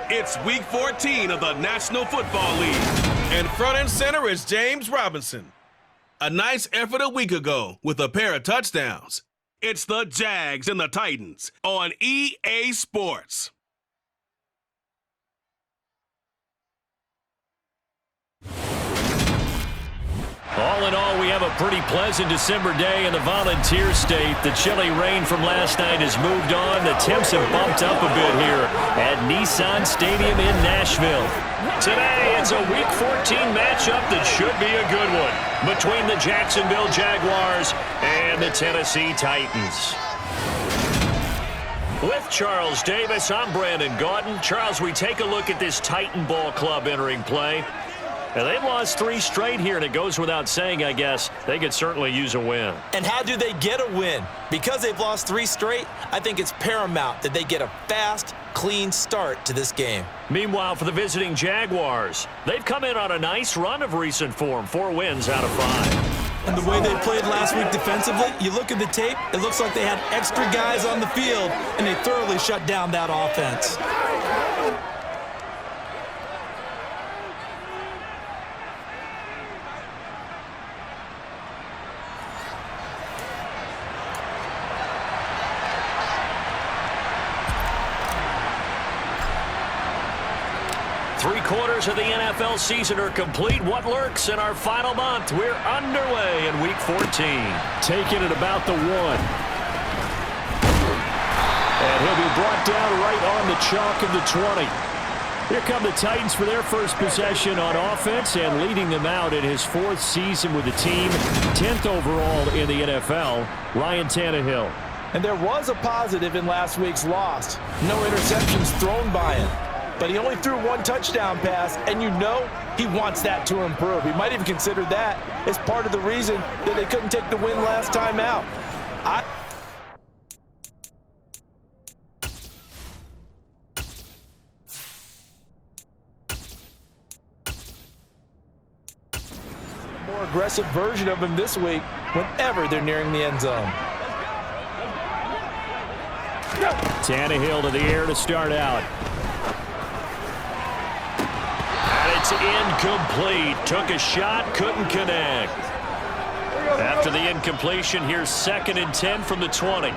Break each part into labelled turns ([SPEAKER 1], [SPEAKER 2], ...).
[SPEAKER 1] It's Week 14 of the National Football League. And front and center is James Robinson. A nice effort a week ago with a pair of touchdowns. It's the Jags and the Titans on EA Sports.
[SPEAKER 2] All in all, we have a pretty pleasant December day in the Volunteer State. The chilly rain from last night has moved on. The temps have bumped up a bit here at Nissan Stadium in Nashville. Today, it's a Week 14 matchup that should be a good one between the Jacksonville Jaguars and the Tennessee Titans. With Charles Davis, I'm Brandon Gaudin. Charles, we take a look at this Titan Ball Club entering play. Now, they've lost 3 straight here, and it goes without saying, I guess, they could certainly use a win.
[SPEAKER 3] And how do they get a win? Because they've lost 3 straight, I think it's paramount that they get a fast, clean start to this game.
[SPEAKER 2] Meanwhile, for the visiting Jaguars, they've come in on a nice run of recent form, 4 wins out of 5.
[SPEAKER 3] And the way they played last week defensively, you look at the tape, it looks like they had extra guys on the field, and they thoroughly shut down that offense.
[SPEAKER 2] Three-quarters of the NFL season are complete. What lurks in our final month? We're underway in Week 14. Taking it about the 1. And he'll be brought down right on the chalk of the 20. Here come the Titans for their first possession on offense, and leading them out in his 4th season with the team, 10th overall in the NFL, Ryan Tannehill.
[SPEAKER 4] And there was a positive in last week's loss. No interceptions thrown by him. But he only threw 1 touchdown pass, and you know he wants that to improve. He might even consider that as part of the reason that they couldn't take the win last time out. More aggressive version of him this week whenever they're nearing the end zone.
[SPEAKER 2] Tannehill to the air to start out. It's incomplete. Took a shot, couldn't connect. After the incompletion, here's 2nd and 10 from the 20.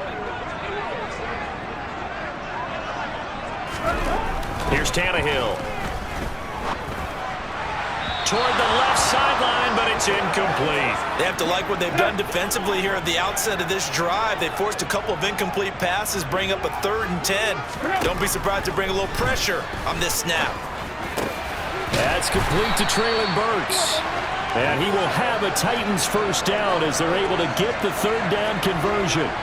[SPEAKER 2] Here's Tannehill. Toward the left sideline, but it's incomplete.
[SPEAKER 3] They have to like what they've done defensively here at the outset of this drive. They forced a couple of incomplete passes, bring up a 3rd and 10. Don't be surprised to bring a little pressure on this snap.
[SPEAKER 2] That's complete to Treylon Burks. And he will have a Titans first down as they're able to get the 3rd down conversion.
[SPEAKER 4] One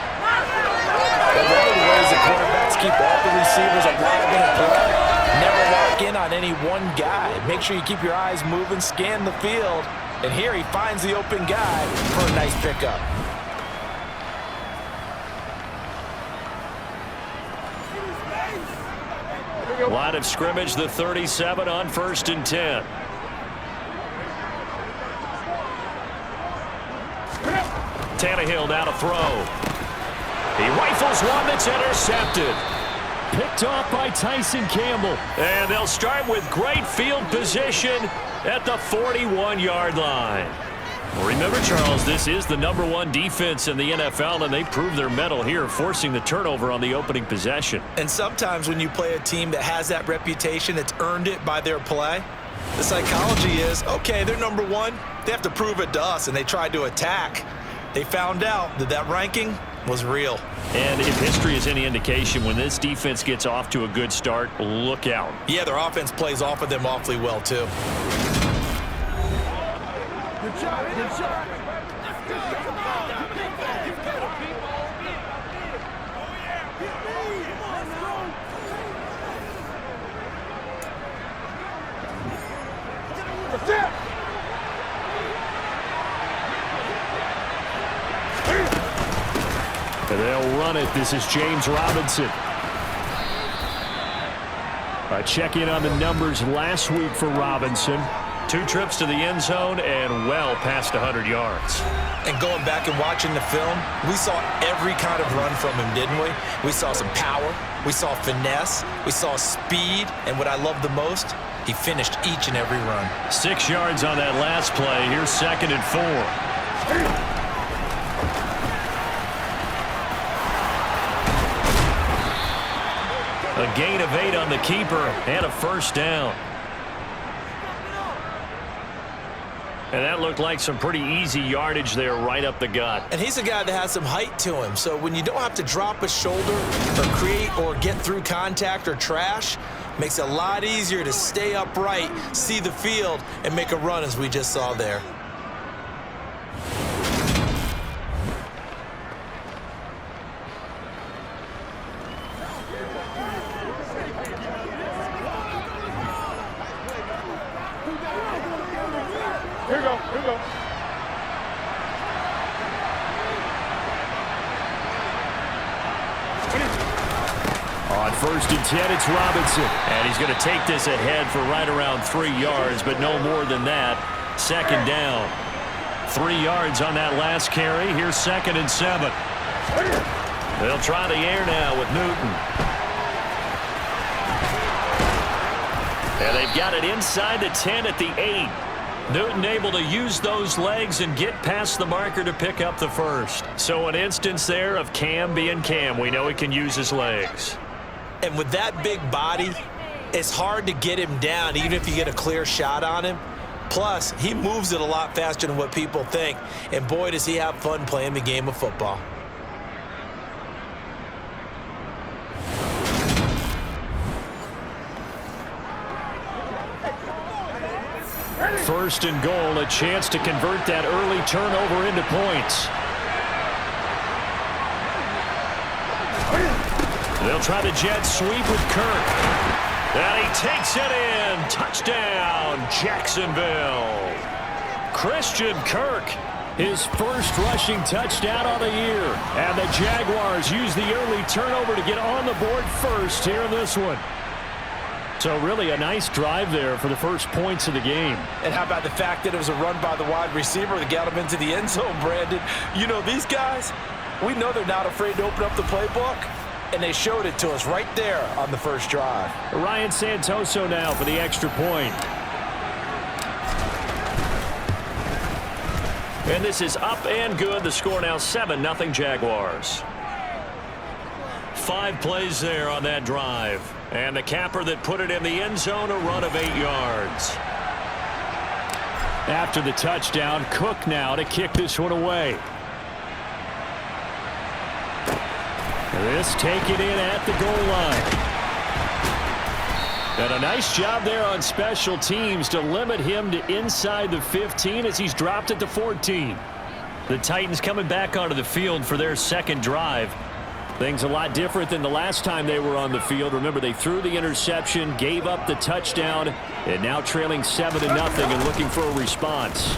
[SPEAKER 4] of the ways that quarterbacks keep all the receivers alive in a play, never lock in on any one guy. Make sure you keep your eyes moving, scan the field. And here he finds the open guy for a nice pickup.
[SPEAKER 2] Line of scrimmage, the 37 on 1st and 10. Tannehill now to throw. He rifles one that's intercepted. Picked off by Tyson Campbell. And they'll start with great field position at the 41-yard line. Remember, Charles, this is the #1 defense in the NFL, and they prove their mettle here, forcing the turnover on the opening possession.
[SPEAKER 3] And sometimes when you play a team that has that reputation, that's earned it by their play, the psychology is, okay, they're #1. They have to prove it to us, and they tried to attack. They found out that that ranking was real.
[SPEAKER 2] And if history is any indication, when this defense gets off to a good start, look out.
[SPEAKER 3] Yeah, their offense plays off of them awfully well, too.
[SPEAKER 5] Good shot, good shot.
[SPEAKER 2] They'll run it. This is James Robinson. A check-in on the numbers last week for Robinson. 2 trips to the end zone and well past 100 yards.
[SPEAKER 3] And going back and watching the film, we saw every kind of run from him, didn't we? We saw some power, we saw finesse, we saw speed, and what I love the most, he finished each and every run.
[SPEAKER 2] 6 yards on that last play. Here's 2nd and 4. A gain of 8 on the keeper and a first down. And that looked like some pretty easy yardage there right up the gut.
[SPEAKER 3] And he's a guy that has some height to him, so when you don't have to drop a shoulder or create or get through contact or trash, makes it a lot easier to stay upright, see the field, and make a run as we just saw there.
[SPEAKER 5] Here we go. Here we go.
[SPEAKER 2] On 1st and 10, it's Robinson. And he's going to take this ahead for right around 3 yards, but no more than that. 2nd down. 3 yards on that last carry. Here's 2nd and 7. They'll try the air now with Newton. And they've got it inside the 10 at the 8. Newton able to use those legs and get past the marker to pick up the first. So an instance there of Cam being Cam. We know he can use his legs.
[SPEAKER 3] And with that big body, it's hard to get him down, even if you get a clear shot on him. Plus, he moves it a lot faster than what people think. And boy, does he have fun playing the game of football.
[SPEAKER 2] 1st and goal, a chance to convert that early turnover into points. They'll try the jet sweep with Kirk. And he takes it in. Touchdown, Jacksonville. Christian Kirk, his first rushing touchdown of the year. And the Jaguars use the early turnover to get on the board first here in this one. So really a nice drive there for the first points of the game.
[SPEAKER 4] And how about the fact that it was a run by the wide receiver that got him into the end zone, Brandon? You know, these guys, we know they're not afraid to open up the playbook, and they showed it to us right there on the first drive.
[SPEAKER 2] Ryan Santoso now for the extra point. And this is up and good. The score now 7-0 Jaguars. 5 plays there on that drive. And the capper that put it in the end zone, a run of 8 yards. After the touchdown, Cook now to kick this one away. This taken in at the goal line. And a nice job there on special teams to limit him to inside the 15 as he's dropped at the 14. The Titans coming back onto the field for their second drive. Things a lot different than the last time they were on the field. Remember, they threw the interception, gave up the touchdown, and now trailing 7-0 and looking for a response.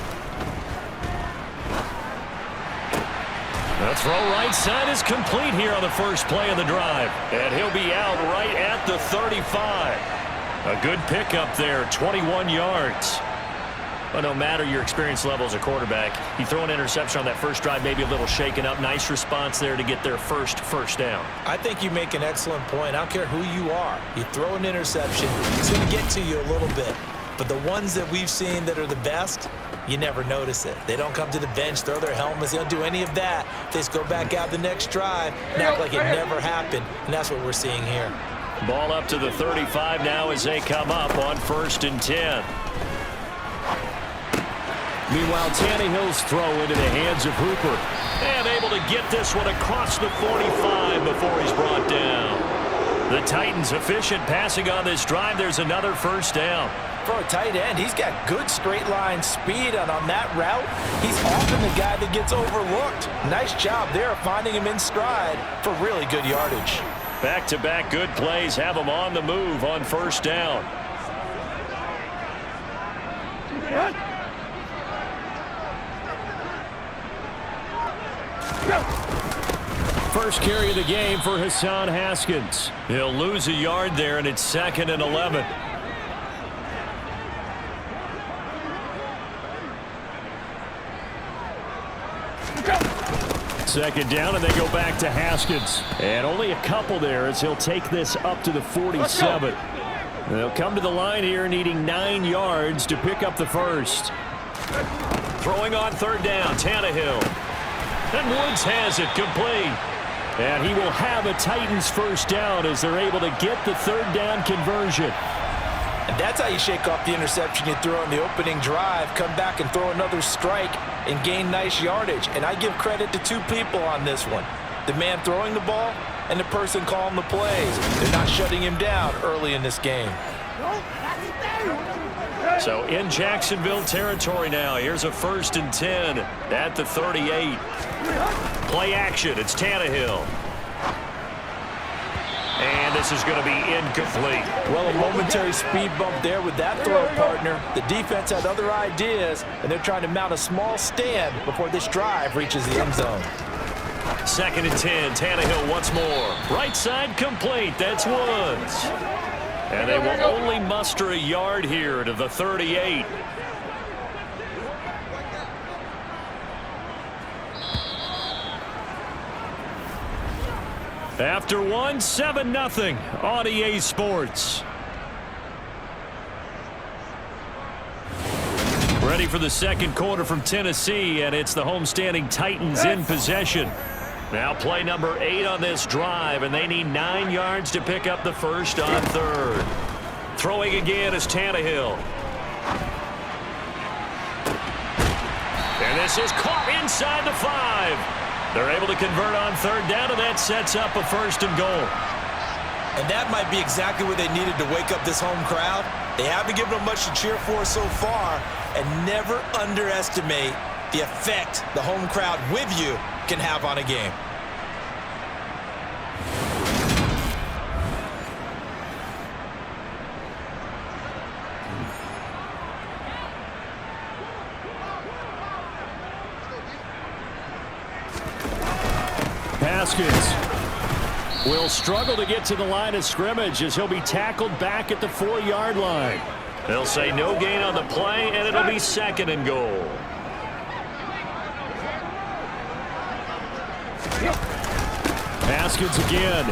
[SPEAKER 2] The throw right side is complete here on the first play of the drive. And he'll be out right at the 35. A good pickup there, 21 yards. But no matter your experience level as a quarterback, you throw an interception on that first drive, maybe a little shaken up. Nice response there to get their first down.
[SPEAKER 3] I think you make an excellent point. I don't care who you are. You throw an interception, it's going to get to you a little bit. But the ones that we've seen that are the best, you never notice it. They don't come to the bench, throw their helmets. They don't do any of that. They just go back out the next drive and act like it never happened. And that's what we're seeing here.
[SPEAKER 2] Ball up to the 35 now as they come up on 1st and 10. Meanwhile, Tannehill's throw into the hands of Hooper. And able to get this one across the 45 before he's brought down. The Titans efficient passing on this drive. There's another first down.
[SPEAKER 4] For a tight end, he's got good straight line speed, and on that route, he's often the guy that gets overlooked. Nice job there finding him in stride for really good yardage.
[SPEAKER 2] Back-to-back good plays have him on the move on first down. First carry of the game for Hassan Haskins. He'll lose a yard there, and it's 2nd and 11. Second down, and they go back to Haskins. And only a couple there as he'll take this up to the 47. They'll come to the line here needing 9 yards to pick up the first. Throwing on third down, Tannehill. And Woods has it complete. And he will have a Titans first down as they're able to get the third down conversion.
[SPEAKER 4] And that's how you shake off the interception you threw on the opening drive, come back and throw another strike and gain nice yardage. And I give credit to 2 people on this one. The man throwing the ball and the person calling the plays. They're not shutting him down early in this game.
[SPEAKER 2] So in Jacksonville territory now, here's a 1st and 10 at the 38. Play action, it's Tannehill. And this is going to be incomplete.
[SPEAKER 4] Well, a momentary speed bump there with that throw, partner. The defense had other ideas, and they're trying to mount a small stand before this drive reaches the end zone.
[SPEAKER 2] 2nd and 10, Tannehill once more. Right side complete, that's Woods. And they will only muster a yard here to the 38. After one, 7-0 on EA Sports. Ready for the second quarter from Tennessee, and it's the homestanding Titans in possession. Now play number 8 on this drive, and they need 9 yards to pick up the first on third. Throwing again is Tannehill. And this is caught inside the 5. They're able to convert on third down, and that sets up a 1st and goal.
[SPEAKER 3] And that might be exactly what they needed to wake up this home crowd. They haven't given them much to cheer for so far, and never underestimate the effect the home crowd with you can have on a game.
[SPEAKER 2] Haskins will struggle to get to the line of scrimmage as he'll be tackled back at the 4-yard line. They'll say no gain on the play, and it'll be 2nd and goal. Haskins again.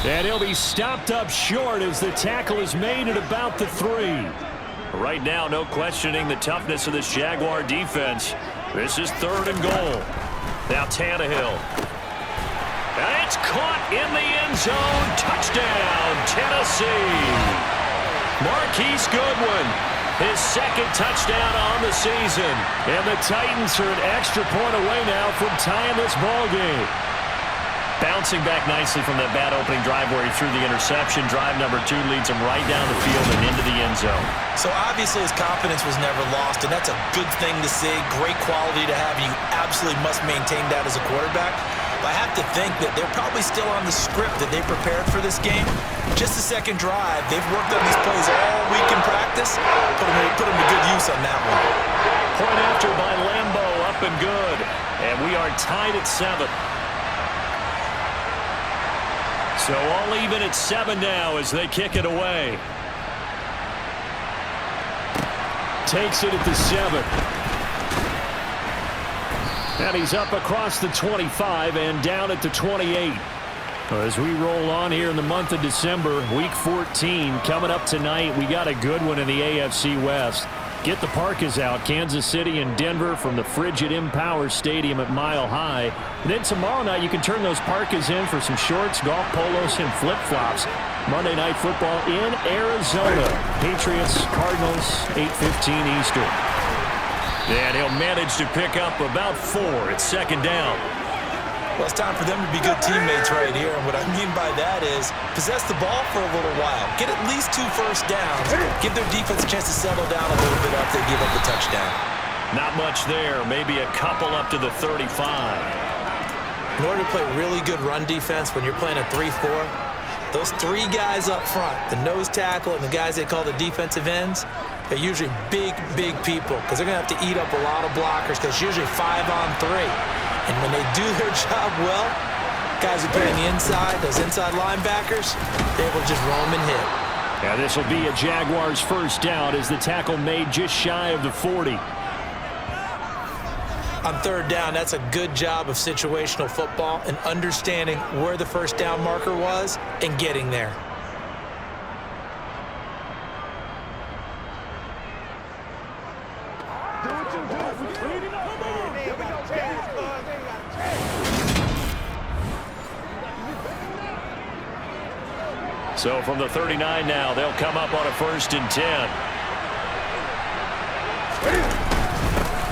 [SPEAKER 2] And he'll be stopped up short as the tackle is made at about the 3. Right now, no questioning the toughness of this Jaguar defense. This is 3rd and goal. Now Tannehill. And it's caught in the end zone. Touchdown, Tennessee. Marquise Goodwin, his 2nd touchdown on the season. And the Titans are an extra point away now from tying this ball game. Bouncing back nicely from that bad opening drive where he threw the interception. Drive number 2 leads him right down the field and into the end zone.
[SPEAKER 3] So obviously his confidence was never lost, and that's a good thing to see. Great quality to have. You absolutely must maintain that as a quarterback. But I have to think that they're probably still on the script that they prepared for this game. Just the 2nd drive. They've worked on these plays all week in practice. Put them to good use on that one.
[SPEAKER 2] Point after by Lambeau, up and good. And we are tied at 7. So all even at 7 now as they kick it away. Takes it at the 7. And he's up across the 25 and down at the 28. As we roll on here in the month of December, Week 14 coming up tonight. We got a good one in the AFC West. Get the parkas out, Kansas City and Denver from the frigid Empower Stadium at Mile High. And then tomorrow night you can turn those parkas in for some shorts, golf polos, and flip-flops. Monday Night Football in Arizona. Patriots, Cardinals, 8:15 Eastern. And he'll manage to pick up about 4 at 2nd down.
[SPEAKER 3] Well, it's time for them to be good teammates right here. And what I mean by that is possess the ball for a little while. Get at least 2 first downs. Give their defense a chance to settle down a little bit after they give up the touchdown.
[SPEAKER 2] Not much there. Maybe a couple up to the 35.
[SPEAKER 3] In order to play really good run defense when you're playing a 3-4, those 3 guys up front, the nose tackle and the guys they call the defensive ends, they're usually big, big people because they're going to have to eat up a lot of blockers because it's usually 5-on-3. And when they do their job well, guys who play on the inside, those inside linebackers, they will just roam and hit.
[SPEAKER 2] Now this will be a Jaguars first down as the tackle made just shy of the 40.
[SPEAKER 3] On third down, that's a good job of situational football and understanding where the first down marker was and getting there.
[SPEAKER 5] Do what you do. Come on. Here we go,
[SPEAKER 2] So from the 39 now, they'll come up on a 1st and 10.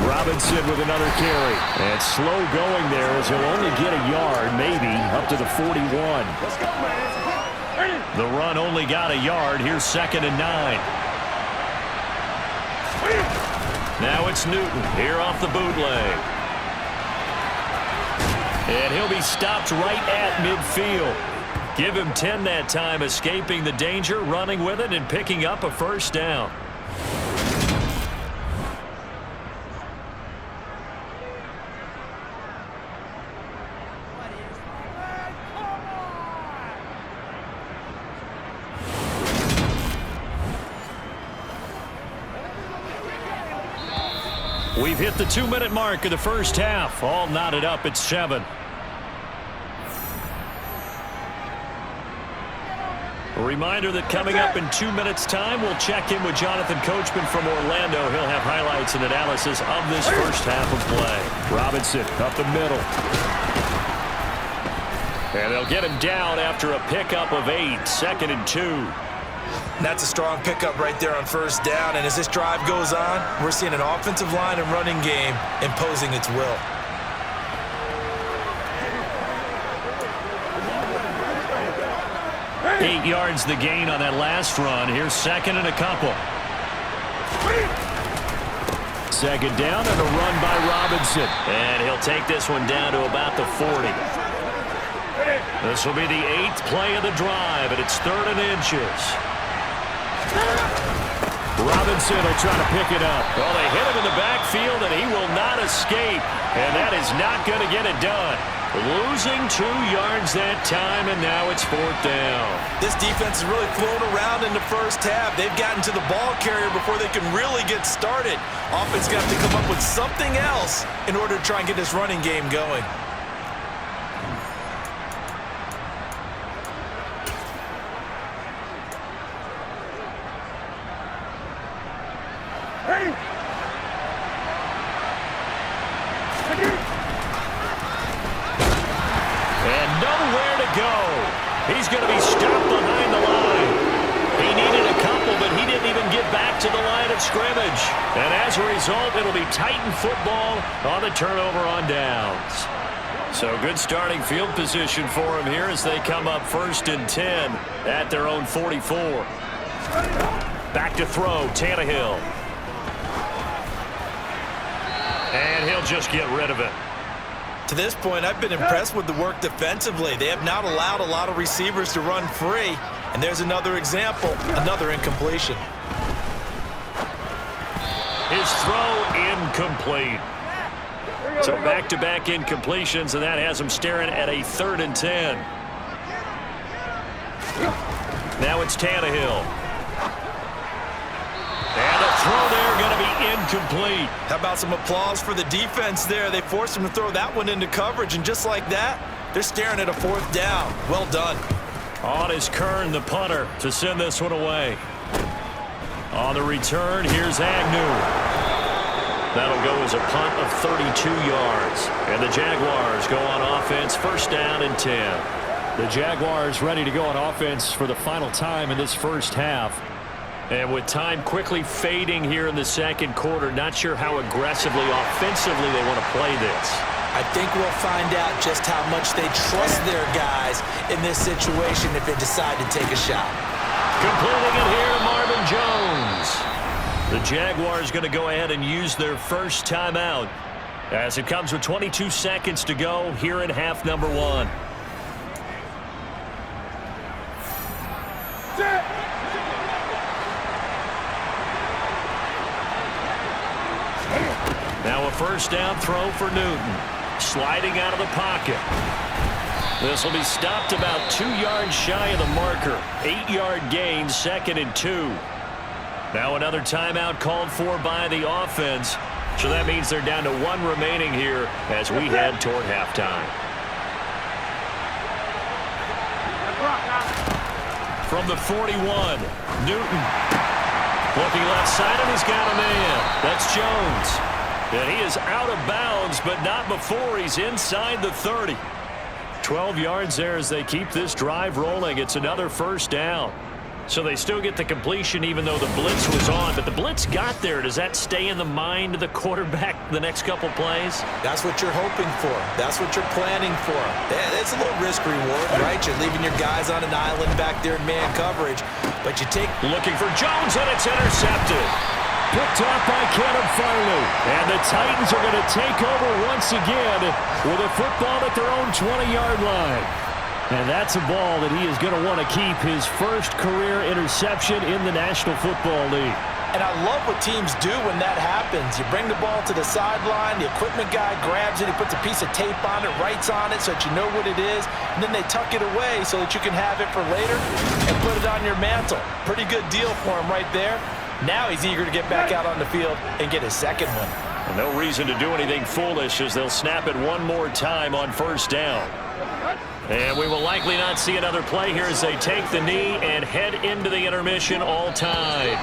[SPEAKER 2] Robinson with another carry. And slow going there as he'll only get a yard, maybe, up to the 41.
[SPEAKER 5] Let's go, man.
[SPEAKER 2] The run only got a yard. Here's 2nd and 9. Now it's Newton here off the bootleg. And he'll be stopped right at midfield. Give him 10 that time, escaping the danger, running with it, and picking up a 1st down. We've hit the 2-minute mark of the first half. All knotted up at 7. A reminder that coming up in 2 minutes' time, we'll check in with Jonathan Coachman from Orlando. He'll have highlights and analysis of this first half of play. Robinson up the middle. And they'll get him down after a pickup of 8, 2nd and 2.
[SPEAKER 3] That's a strong pickup right there on first down. And as this drive goes on, we're seeing an offensive line and running game imposing its will.
[SPEAKER 2] Eight yards the gain on that last run. Here's 2nd and a couple. 2nd down and a run by Robinson. And he'll take this one down to about the 40. This will be the 8th play of the drive, and it's 3rd and inches. Robinson will try to pick it up. Well, they hit him in the backfield, and he will not escape. And that is not going to get it done. Losing 2 yards that time, and now it's 4th down.
[SPEAKER 3] This defense has really flown around in the first half. They've gotten to the ball carrier before they can really get started. Offense got to come up with something else in order to try and get this running game going.
[SPEAKER 2] He's going to be stopped behind the line. He needed a couple, but he didn't even get back to the line of scrimmage. And as a result, it'll be Titan football on the turnover on downs. So good starting field position for him here as they come up 1st and 10 at their own 44. Back to throw, Tannehill. And he'll just get rid of it.
[SPEAKER 3] To this point, I've been impressed with the work defensively. They have not allowed a lot of receivers to run free. And there's another example, another incompletion.
[SPEAKER 2] His throw incomplete. So back-to-back incompletions, and that has him staring at a 3rd and 10. Now it's Tannehill. And the throw there going to be incomplete.
[SPEAKER 3] How about some applause for the defense there? They forced him to throw that one into coverage, and just like that, they're staring at a 4th down. Well done.
[SPEAKER 2] On is Kern, the punter, to send this one away. On the return, here's Agnew. That'll go as a punt of 32 yards. And the Jaguars go on offense, 1st down and 10. The Jaguars ready to go on offense for the final time in this first half. And with time quickly fading here in the 2nd quarter, not sure how aggressively, offensively they want to play this.
[SPEAKER 3] I think we'll find out just how much they trust their guys in this situation if they decide to take a shot.
[SPEAKER 2] Completing it here to Marvin Jones. The Jaguars going to go ahead and use their first timeout as it comes with 22 seconds to go here in half number 1. Now a 1st down throw for Newton. Sliding out of the pocket. This will be stopped about 2 yards shy of the marker. 8-yard gain, 2nd and 2. Now another timeout called for by the offense. So that means they're down to 1 remaining here as we head toward halftime. From the 41, Newton. Looking left side, and he's got a man. That's Jones. And he is out of bounds, but not before he's inside the 30. 12 yards there as they keep this drive rolling. It's another first down. So they still get the completion even though the blitz was on. But the blitz got there. Does that stay in the mind of the quarterback the next couple plays?
[SPEAKER 3] That's what you're hoping for. That's what you're planning for. It's a little risk reward, right? You're leaving your guys on an island back there in man coverage. But you take...
[SPEAKER 2] Looking for Jones, and it's intercepted. Picked off by Caleb Farley. And the Titans are going to take over once again with a football at their own 20-yard line. And that's a ball that he is going to want to keep, his first career interception in the National Football League.
[SPEAKER 4] And I love what teams do when that happens. You bring the ball to the sideline, the equipment guy grabs it, he puts a piece of tape on it, writes on it so that you know what it is, and then they tuck it away so that you can have it for later and put it on your mantle. Pretty good deal for him right there. Now he's eager to get back out on the field and get his second one.
[SPEAKER 2] And no reason to do anything foolish as they'll snap it one more time on first down. And we will likely not see another play here as they take the knee and head into the intermission all tied.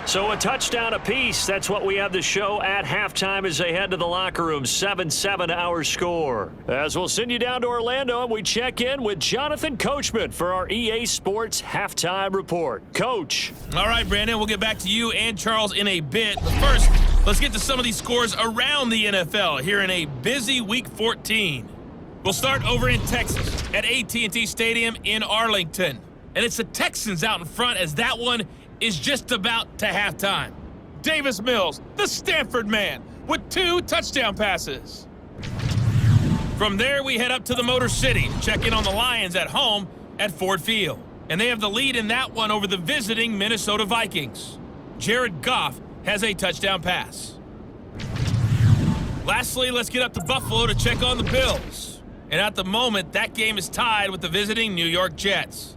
[SPEAKER 2] So a touchdown apiece. That's what we have to show at halftime as they head to the locker room. 7-7 our score. As we'll send you down to Orlando and we check in with Jonathan Coachman for our EA Sports Halftime Report. Coach.
[SPEAKER 6] All right, Brandon, we'll get back to you and Charles in a bit. But first, let's get to some of these scores around the NFL here in a busy Week 14. We'll start over in Texas at AT&T Stadium in Arlington. And it's the Texans out in front as that one is just about to halftime. Davis Mills, the Stanford man, with 2 touchdown passes. From there, we head up to the Motor City to check in on the Lions at home at Ford Field. And they have the lead in that one over the visiting Minnesota Vikings. Jared Goff has a touchdown pass. Lastly, let's get up to Buffalo to check on the Bills. And at the moment, that game is tied with the visiting New York Jets.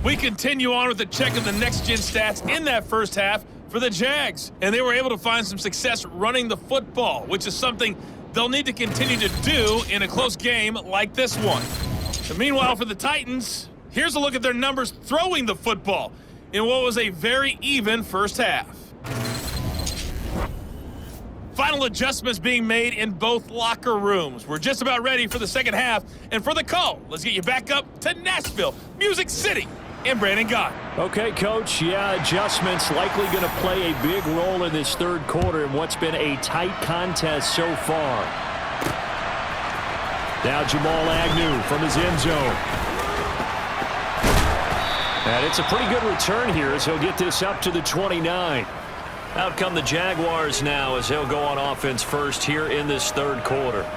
[SPEAKER 6] We continue on with the check of the next-gen stats in that first half for the Jags. And they were able to find some success running the football, which is something they'll need to continue to do in a close game like this one. And meanwhile, for the Titans, here's a look at their numbers throwing the football in what was a very even first half. Final adjustments being made in both locker rooms. We're just about ready for the second half. And for the call, let's get you back up to Nashville, Music City, and Brandon Gott.
[SPEAKER 2] Okay, Coach. Yeah, adjustments likely going to play a big role in this third quarter in what's been a tight contest so far. Now Jamal Agnew from his end zone. And it's a pretty good return here as he'll get this up to the 29. Out come the Jaguars now as they'll go on offense first here in this third quarter.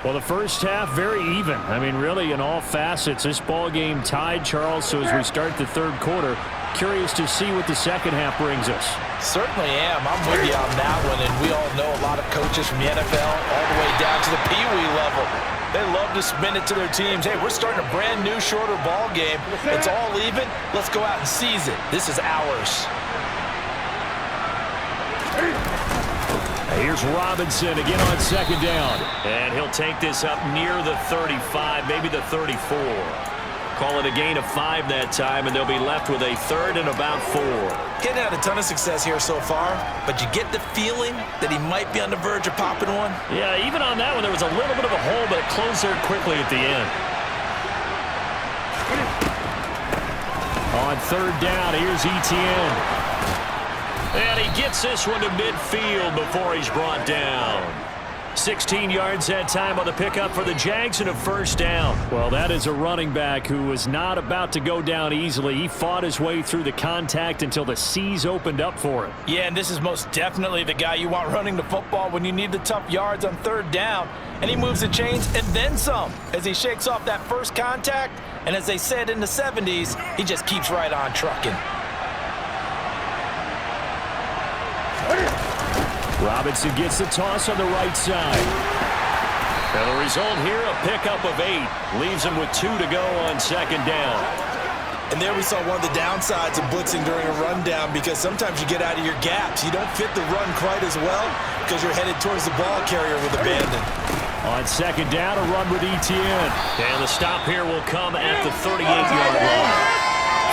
[SPEAKER 2] Well, the first half, very even. I mean, really, in all facets, this ball game tied, Charles. So as we start the third quarter, curious to see what the second half brings us.
[SPEAKER 4] Certainly am. I'm with you on that one. And we all know a lot of coaches from the NFL all the way down to the Pee Wee level. They love to spin it to their teams. Hey, we're starting a brand new, shorter ball game. It's all even. Let's go out and seize it. This is ours.
[SPEAKER 2] Here's Robinson again on second down. And he'll take this up near the 35, maybe the 34. Call it a gain of 5 that time, and they'll be left with a third and about 4.
[SPEAKER 3] Getting had a ton of success here so far, but you get the feeling that he might be on the verge of popping one.
[SPEAKER 2] Yeah, even on that one, there was a little bit of a hole, but it closed there quickly at the end. On third down, here's Etienne. And he gets this one to midfield before he's brought down. 16 yards that time on the pickup for the Jags and a first down. Well, that is a running back who was not about to go down easily. He fought his way through the contact until the seas opened up for him.
[SPEAKER 4] Yeah, and this is most definitely the guy you want running the football when you need the tough yards on third down. And he moves the chains and then some as he shakes off that first contact. And as they said in the 70s, he just keeps right on trucking.
[SPEAKER 2] Robinson gets the toss on the right side. And the result here, a pickup of 8. Leaves him with 2 to go on second down.
[SPEAKER 3] And there we saw one of the downsides of blitzing during a rundown, because sometimes you get out of your gaps. You don't fit the run quite as well because you're headed towards the ball carrier with abandon.
[SPEAKER 2] On second down, a run with Etienne. And the stop here will come at the 38-yard line.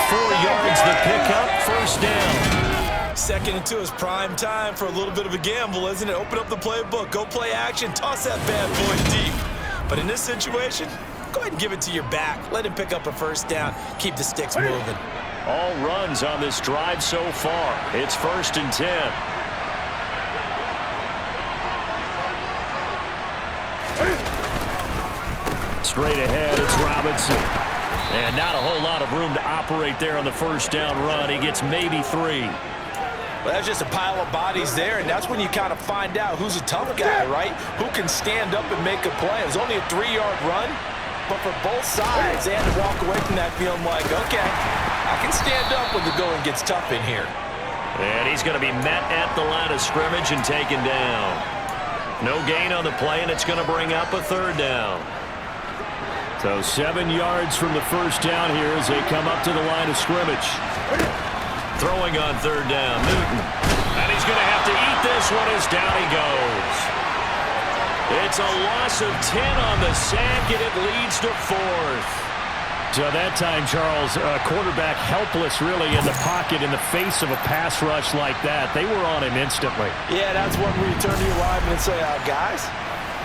[SPEAKER 2] 4 yards the pickup, first down.
[SPEAKER 3] Second and 2 is prime time for a little bit of a gamble, isn't it? Open up the playbook, go play action, toss that bad boy deep. But in this situation, go ahead and give it to your back. Let him pick up a first down. Keep the sticks moving.
[SPEAKER 2] All runs on this drive so far. It's 1st and 10. Straight ahead, it's Robinson. And not a whole lot of room to operate there on the first down run. He gets maybe 3.
[SPEAKER 4] Well, that's just a pile of bodies there, and that's when you kind of find out who's a tough guy, right? Who can stand up and make a play. It was only a 3-yard run, but for both sides, they had to walk away from that feeling like, okay, I can stand up when the going gets tough in here.
[SPEAKER 2] And he's going to be met at the line of scrimmage and taken down. No gain on the play, and it's going to bring up a 3rd down. So 7 yards from the first down here as they come up to the line of scrimmage. Throwing on 3rd down, Newton. And he's going to have to eat this one as down he goes. It's a loss of 10 on the sack, and it leads to 4th. So that time, Charles, quarterback helpless really in the pocket in the face of a pass rush like that. They were on him instantly.
[SPEAKER 4] Yeah, that's when we turn to your lineman and say, guys,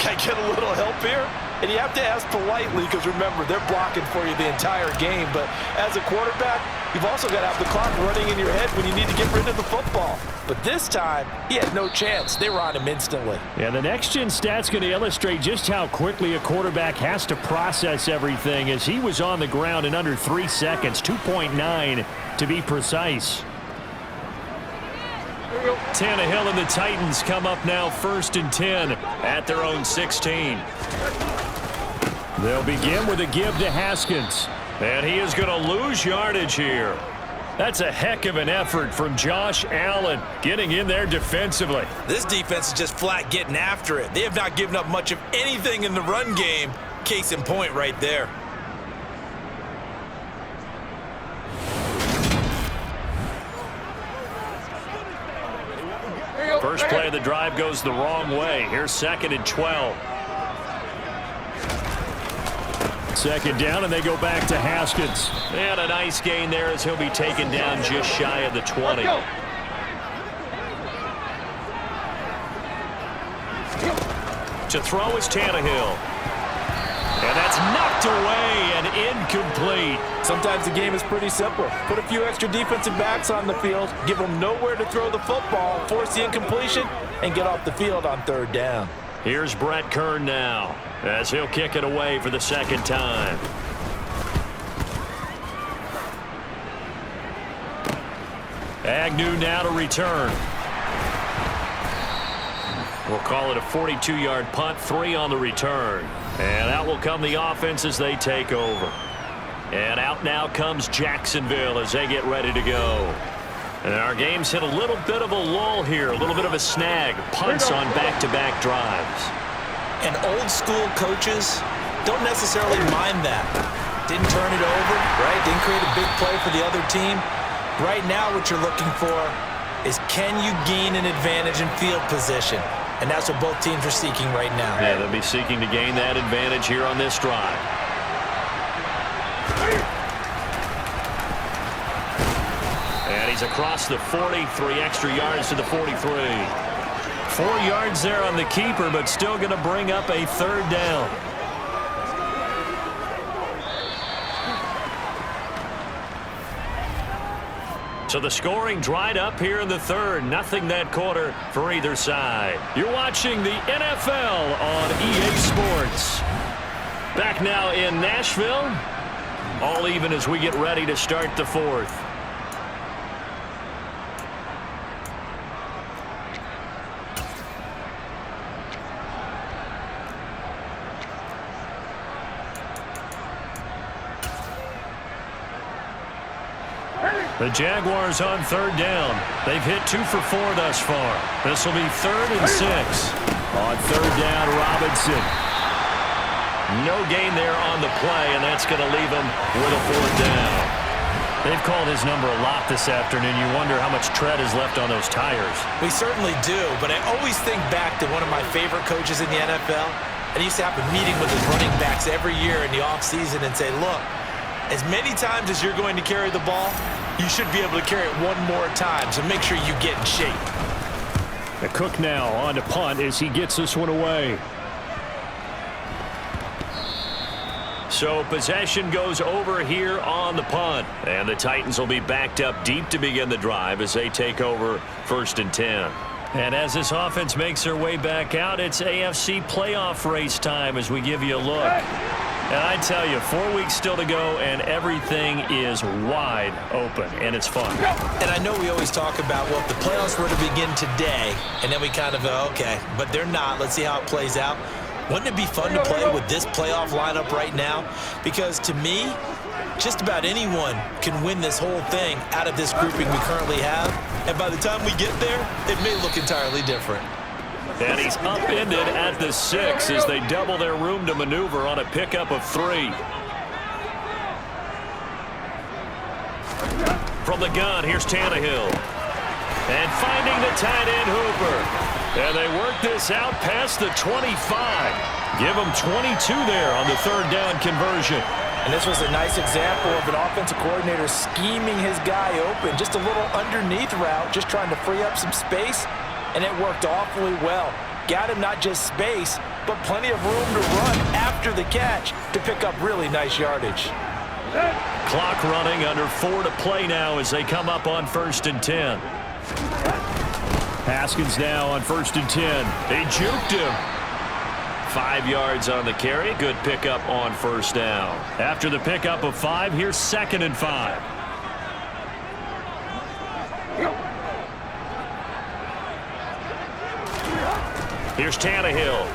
[SPEAKER 4] can I get a little help here? And you have to ask politely because, remember, they're blocking for you the entire game. But as a quarterback, you've also got to have the clock running in your head when you need to get rid of the football. But this time, he had no chance. They were on him instantly.
[SPEAKER 2] Yeah, the next-gen stat's going to illustrate just how quickly a quarterback has to process everything, as he was on the ground in under 3 seconds, 2.9 to be precise. Tannehill and the Titans come up now 1st and 10 at their own 16. They'll begin with a give to Haskins. And he is going to lose yardage here. That's a heck of an effort from Josh Allen getting in there defensively.
[SPEAKER 3] This defense is just flat getting after it. They have not given up much of anything in the run game. Case in point right there.
[SPEAKER 2] First play of the drive goes the wrong way. Here's 2nd and 12. 2nd down, and they go back to Haskins. And a nice gain there as he'll be taken down just shy of the 20. To throw is Tannehill. And that's knocked away and incomplete.
[SPEAKER 4] Sometimes the game is pretty simple. Put a few extra defensive backs on the field, give them nowhere to throw the football, force the incompletion, and get off the field on 3rd down.
[SPEAKER 2] Here's Brett Kern now as he'll kick it away for the 2nd time. Agnew now to return. We'll call it a 42-yard punt, 3 on the return. And out will come the offense as they take over. And out now comes Jacksonville as they get ready to go. And our game's hit a little bit of a lull here, a little bit of a snag. Punts on back-to-back drives.
[SPEAKER 3] And old school coaches don't necessarily mind that. Didn't turn it over, right? Didn't create a big play for the other team. Right now what you're looking for is, can you gain an advantage in field position? And that's what both teams are seeking right now.
[SPEAKER 2] Yeah, they'll be seeking to gain that advantage here on this drive. And he's across the 40, 3 extra yards to the 43. 4 yards there on the keeper, but still going to bring up a 3rd down. So the scoring dried up here in the 3rd. Nothing that quarter for either side. You're watching the NFL on EA Sports. Back now in Nashville. All even as we get ready to start the 4th. The Jaguars on 3rd down. They've hit 2 for 4 thus far. This will be 3rd and 6. On 3rd down, Robinson. No gain there on the play, and that's going to leave them with a 4th down. They've called his number a lot this afternoon. You wonder how much tread is left on those tires.
[SPEAKER 3] We certainly do, but I always think back to one of my favorite coaches in the NFL, and he used to have a meeting with his running backs every year in the offseason and say, look, as many times as you're going to carry the ball, you should be able to carry it one more time, so make sure you get in shape.
[SPEAKER 2] The Cook now on to punt as he gets this one away. So possession goes over here on the punt. And the Titans will be backed up deep to begin the drive as they take over 1st and 10. And as this offense makes their way back out, it's AFC playoff race time as we give you a look. And I tell you, 4 weeks still to go, and everything is wide open, and it's fun.
[SPEAKER 3] And I know we always talk about, well, if the playoffs were to begin today, and then we kind of go, okay, but they're not. Let's see how it plays out. Wouldn't it be fun to play with this playoff lineup right now? Because to me, just about anyone can win this whole thing out of this grouping we currently have. And by the time we get there, it may look entirely different.
[SPEAKER 2] And he's upended at the 6 as they double their room to maneuver on a pickup of 3. From the gun, here's Tannehill. And finding the tight end Hooper. And they work this out past the 25. Give them 22 there on the 3rd down conversion.
[SPEAKER 4] And this was a nice example of an offensive coordinator scheming his guy open. Just a little underneath route, just trying to free up some space. And it worked awfully well. Got him not just space, but plenty of room to run after the catch to pick up really nice yardage.
[SPEAKER 2] Clock running, under 4 to play now as they come up on 1st and 10. Haskins now on 1st and 10. They juked him. 5 yards on the carry. Good pickup on 1st down. After the pickup of 5, here's 2nd and 5. Here's Tannehill.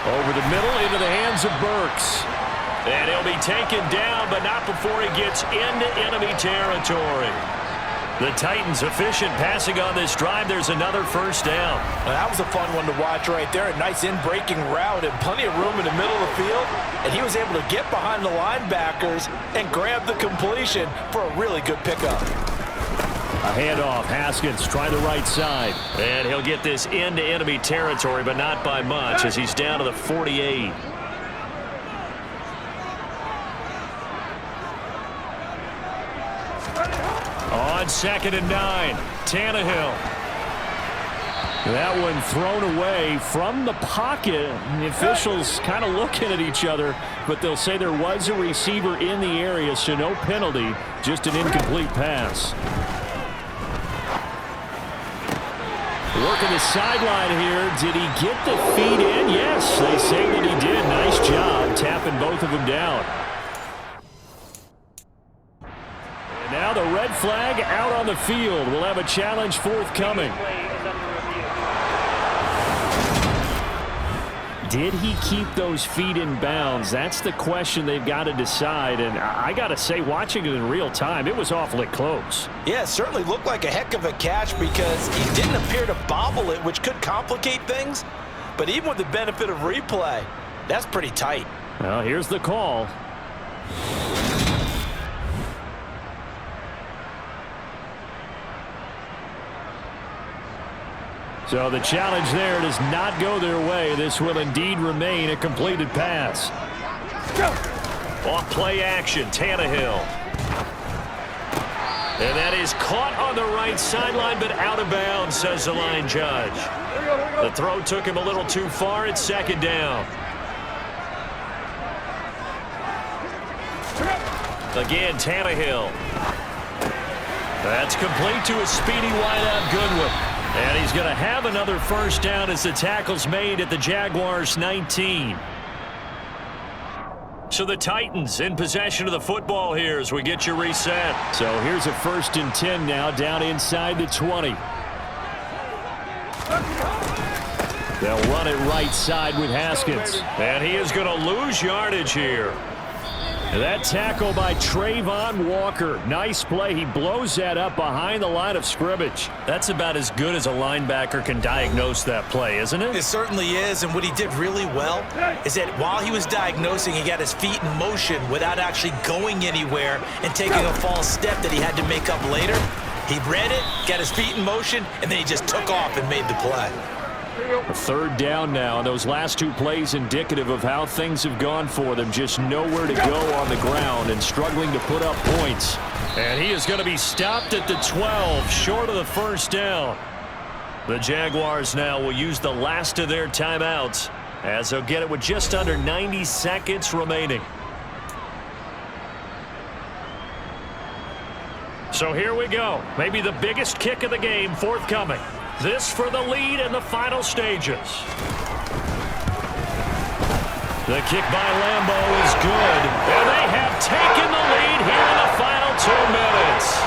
[SPEAKER 2] Over the middle into the hands of Burks. And he'll be taken down, but not before he gets into enemy territory. The Titans efficient passing on this drive. There's another 1st down.
[SPEAKER 4] Well, that was a fun one to watch right there. A nice in-breaking route and plenty of room in the middle of the field. And he was able to get behind the linebackers and grab the completion for a really good pickup.
[SPEAKER 2] A handoff. Haskins trying the right side. And he'll get this into enemy territory, but not by much as he's down to the 48. On 2nd and 9, Tannehill. That one thrown away from the pocket. The officials kind of looking at each other, but they'll say there was a receiver in the area, so no penalty, just an incomplete pass. Working the sideline here. Did he get the feet in? Yes, they say that he did. Nice job tapping both of them down. Now the red flag out on the field. We'll have a challenge forthcoming. Did he keep those feet in bounds? That's the question they've got to decide. And I got to say, watching it in real time, it was awfully close.
[SPEAKER 4] Yeah, it certainly looked like a heck of a catch because he didn't appear to bobble it, which could complicate things. But even with the benefit of replay, that's pretty tight.
[SPEAKER 2] Well, here's the call. So the challenge there does not go their way. This will indeed remain a completed pass. Off play action, Tannehill. And that is caught on the right sideline, but out of bounds, says the line judge. The throw took him a little too far. It's 2nd down. Again, Tannehill. That's complete to a speedy wideout Goodwin. And he's going to have another 1st down as the tackle's made at the Jaguars' 19. So the Titans in possession of the football here as we get you reset. So here's a 1st and 10 now down inside the 20. They'll run it right side with Haskins. And he is going to lose yardage here. That tackle by Trayvon Walker. Nice play. He blows that up behind the line of scrimmage. That's about as good as a linebacker can diagnose that play, isn't it?
[SPEAKER 3] It certainly is, and what he did really well is that while he was diagnosing, he got his feet in motion without actually going anywhere and taking a false step that he had to make up later. He read it, got his feet in motion, and then he just took off and made the play.
[SPEAKER 2] A third down now, and those last two plays indicative of how things have gone for them. Just nowhere to go on the ground and struggling to put up points. And he is going to be stopped at the 12, short of the first down. The Jaguars now will use the last of their timeouts as they'll get it with just under 90 seconds remaining. So here we go. Maybe the biggest kick of the game forthcoming. This for the lead in the final stages. The kick by Lambo is good. And they have taken the lead here in the final 2 minutes.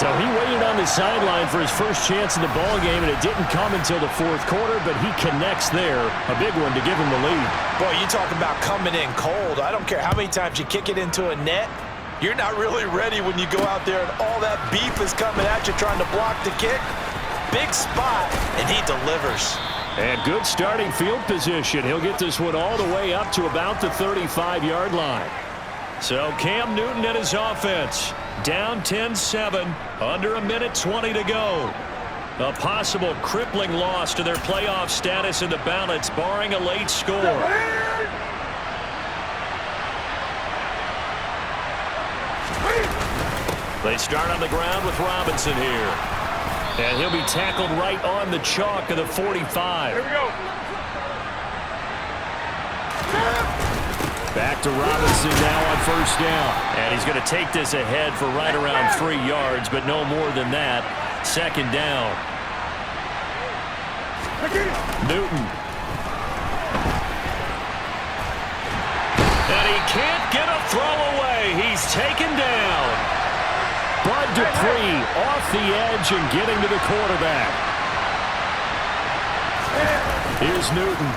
[SPEAKER 2] So he waited on the sideline for his first chance in the ballgame, and it didn't come until the fourth quarter, but he connects there. A big one to give him the lead.
[SPEAKER 4] Boy, you talk about coming in cold. I don't care how many times you kick it into a net. You're not really ready when you go out there and all that beef is coming at you trying to block the kick. Big spot, and he delivers.
[SPEAKER 2] And good starting field position. He'll get this one all the way up to about the 35-yard line. So Cam Newton and his offense down 10-7, under a minute 20 to go. A possible crippling loss to their playoff status in the balance, barring a late score. They start on the ground with Robinson here. And he'll be tackled right on the chalk of the 45.
[SPEAKER 5] Here we go.
[SPEAKER 2] Back to Robinson now on first down. And he's going to take this ahead for right around 3 yards, but no more than that. Second down. Newton. And he can't get a throw away. He's taken down. Bud Dupree off the edge and getting to the quarterback. Here's Newton.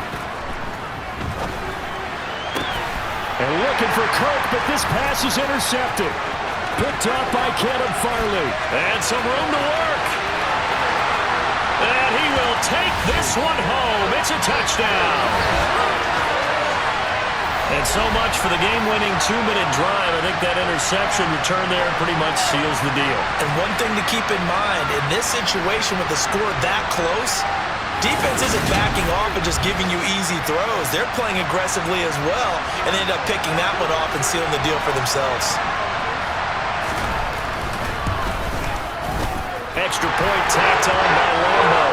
[SPEAKER 2] And looking for Kirk, but this pass is intercepted. Picked up by Caleb Farley. And some room to work. And he will take this one home. It's a touchdown. And so much for the game-winning 2-minute drive. I think that interception return there pretty much seals the deal.
[SPEAKER 3] And one thing to keep in mind, in this situation with the score that close, defense isn't backing off and just giving you easy throws. They're playing aggressively as well, and they end up picking that one off and sealing the deal for themselves.
[SPEAKER 2] Extra point tacked on by Lambo.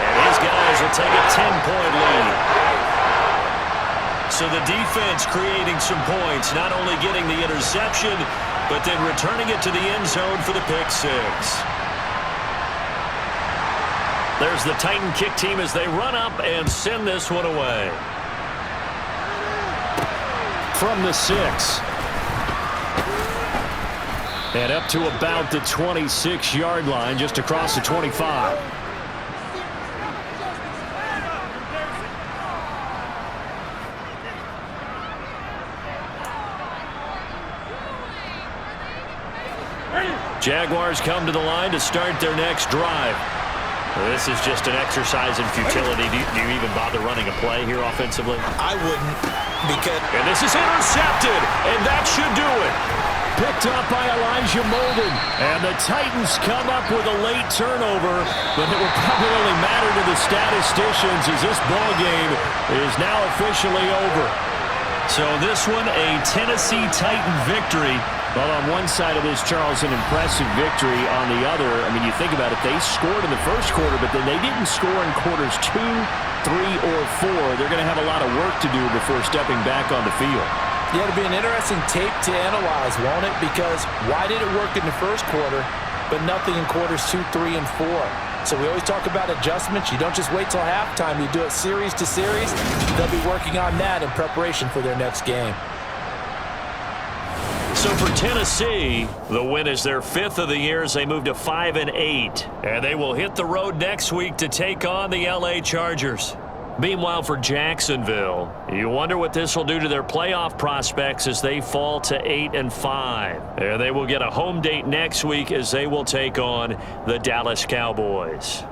[SPEAKER 2] And his guys will take a 10-point lead. So the defense creating some points, not only getting the interception, but then returning it to the end zone for the pick six. There's the Titan kick team as they run up and send this one away. From the 6. And up to about the 26-yard line, just across the 25. Jaguars come to the line to start their next drive. This is just an exercise in futility. Do you even bother running a play here offensively?
[SPEAKER 3] I wouldn't, because...
[SPEAKER 2] And this is intercepted, and that should do it. Picked up by Elijah Molden. And the Titans come up with a late turnover, but it will probably only matter to the statisticians as this ball game is now officially over. So this one, a Tennessee Titan victory. Well, on one side of this, Charles, an impressive victory. On the other, I mean, you think about it, they scored in the first quarter, but then they didn't score in quarters 2, 3, or 4. They're going to have a lot of work to do before stepping back on the field.
[SPEAKER 4] Yeah, it'll be an interesting tape to analyze, won't it? Because why did it work in the first quarter, but nothing in quarters 2, 3, and 4? So we always talk about adjustments. You don't just wait till halftime. You do it series to series. They'll be working on that in preparation for their next game.
[SPEAKER 2] So for Tennessee, the win is their 5th of the year as they move to 5-8. And they will hit the road next week to take on the LA Chargers. Meanwhile, for Jacksonville, you wonder what this will do to their playoff prospects as they fall to 8-5. And they will get a home date next week as they will take on the Dallas Cowboys.